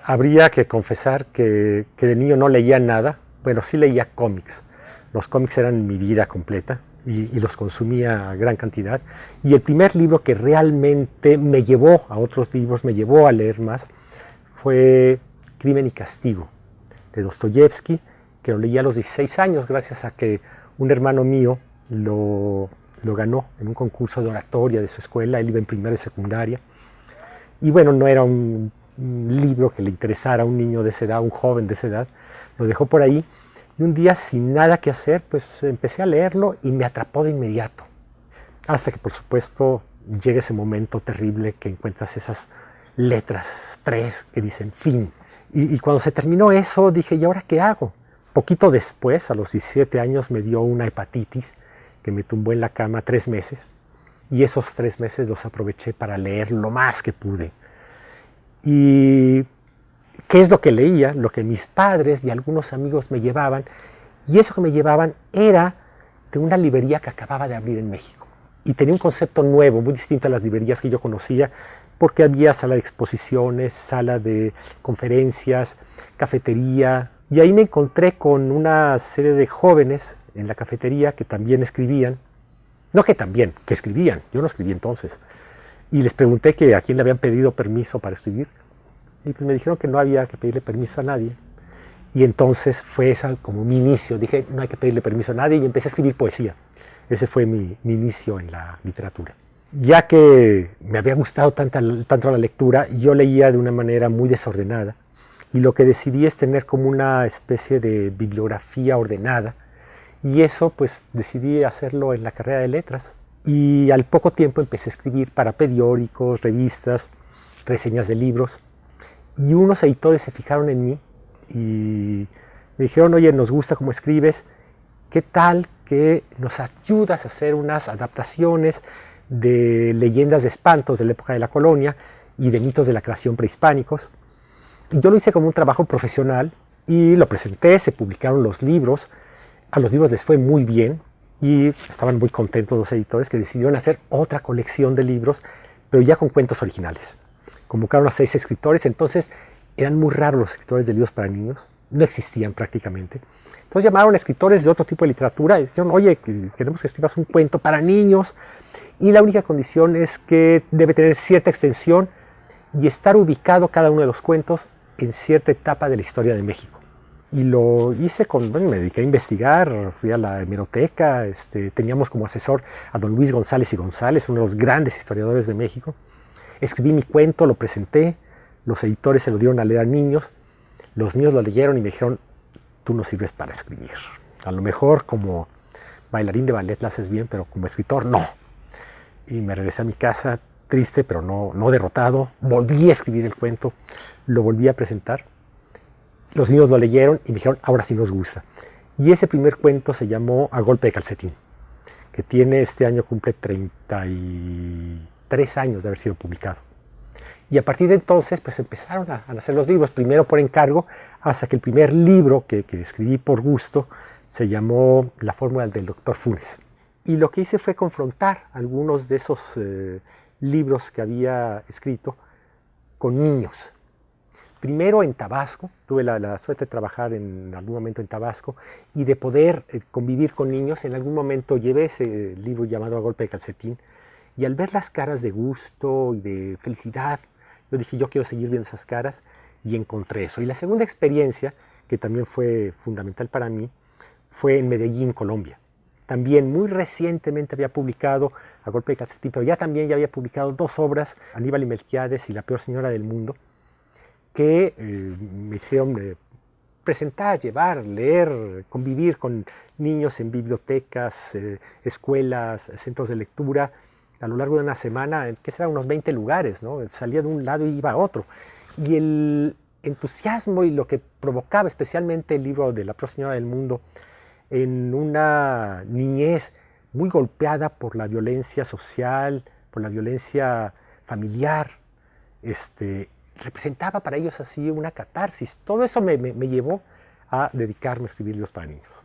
Habría que confesar que de niño no leía nada. Bueno, sí leía cómics. Los cómics eran mi vida completa y los consumía a gran cantidad. Y el primer libro que realmente me llevó a otros libros, me llevó a leer más, fue Crimen y Castigo, de Dostoyevsky, que lo leí a los 16 años gracias a que un hermano mío lo ganó en un concurso de oratoria de su escuela. Él iba en primero y secundaria. Y bueno, no era un libro que le interesara a un niño de esa edad, un joven de esa edad. Lo dejó por ahí y un día, sin nada que hacer, pues empecé a leerlo y me atrapó de inmediato. Hasta que, por supuesto, llega ese momento terrible que encuentras esas letras 3 que dicen fin. Y cuando se terminó eso, dije, ¿y ahora qué hago? Poquito después, a los 17 años, me dio una hepatitis que me tumbó en la cama 3 meses. Y esos 3 meses los aproveché para leer lo más que pude. ¿Y qué es lo que leía? Lo que mis padres y algunos amigos me llevaban. Y eso que me llevaban era de una librería que acababa de abrir en México. Y tenía un concepto nuevo, muy distinto a las librerías que yo conocía, porque había sala de exposiciones, sala de conferencias, cafetería. Y ahí me encontré con una serie de jóvenes en la cafetería que también escribían. No que también, que escribían. Yo no escribí entonces. Y les pregunté que a quién le habían pedido permiso para escribir. Y pues me dijeron que no había que pedirle permiso a nadie. Y entonces fue esa como mi inicio. Dije, no hay que pedirle permiso a nadie, y empecé a escribir poesía. Ese fue mi inicio en la literatura. Ya que me había gustado tanto la lectura, yo leía de una manera muy desordenada. Y lo que decidí es tener como una especie de bibliografía ordenada. Y eso pues decidí hacerlo en la carrera de letras. Y al poco tiempo empecé a escribir para periódicos, revistas, reseñas de libros. Y unos editores se fijaron en mí y me dijeron, oye, nos gusta cómo escribes, ¿qué tal que nos ayudas a hacer unas adaptaciones de leyendas de espantos de la época de la colonia y de mitos de la creación prehispánicos? Y yo lo hice como un trabajo profesional y lo presenté, se publicaron los libros. A los libros les fue muy bien y estaban muy contentos los editores, que decidieron hacer otra colección de libros, pero ya con cuentos originales. Convocaron a 6 escritores, entonces eran muy raros los escritores de libros para niños, no existían prácticamente. Entonces llamaron a escritores de otro tipo de literatura y dijeron, oye, queremos que escribas un cuento para niños y la única condición es que debe tener cierta extensión y estar ubicado cada uno de los cuentos en cierta etapa de la historia de México. Y lo hice me dediqué a investigar, fui a la hemeroteca, teníamos como asesor a don Luis González y González, uno de los grandes historiadores de México. Escribí mi cuento, lo presenté, los editores se lo dieron a leer a niños, los niños lo leyeron y me dijeron, tú no sirves para escribir. A lo mejor como bailarín de ballet la haces bien, pero como escritor no. Y me regresé a mi casa triste, pero no derrotado. Volví a escribir el cuento, lo volví a presentar. Los niños lo leyeron y me dijeron, ahora sí nos gusta. Y ese primer cuento se llamó A golpe de calcetín, que tiene este año, cumple 33 años de haber sido publicado. Y a partir de entonces pues empezaron a nacer los libros, primero por encargo, hasta que el primer libro que escribí por gusto se llamó La fórmula del doctor Funes. Y lo que hice fue confrontar algunos de esos libros que había escrito con niños. Primero en Tabasco, tuve la suerte de trabajar en algún momento en Tabasco y de poder convivir con niños. En algún momento llevé ese libro llamado A golpe de calcetín y al ver las caras de gusto y de felicidad, yo dije, yo quiero seguir viendo esas caras, y encontré eso. Y la segunda experiencia, que también fue fundamental para mí, fue en Medellín, Colombia. También muy recientemente había publicado A golpe de calcetín, pero ya había publicado 2 obras, Aníbal y Melquiades y La peor señora del mundo, que me hicieron presentar, llevar, leer, convivir con niños en bibliotecas, escuelas, centros de lectura, a lo largo de una semana, que serán unos 20 lugares, ¿no? Salía de un lado y iba a otro. Y el entusiasmo y lo que provocaba especialmente el libro de La peor señora del mundo en una niñez muy golpeada por la violencia social, por la violencia familiar, representaba para ellos así una catarsis. Todo eso me llevó a dedicarme a escribir libros para niños.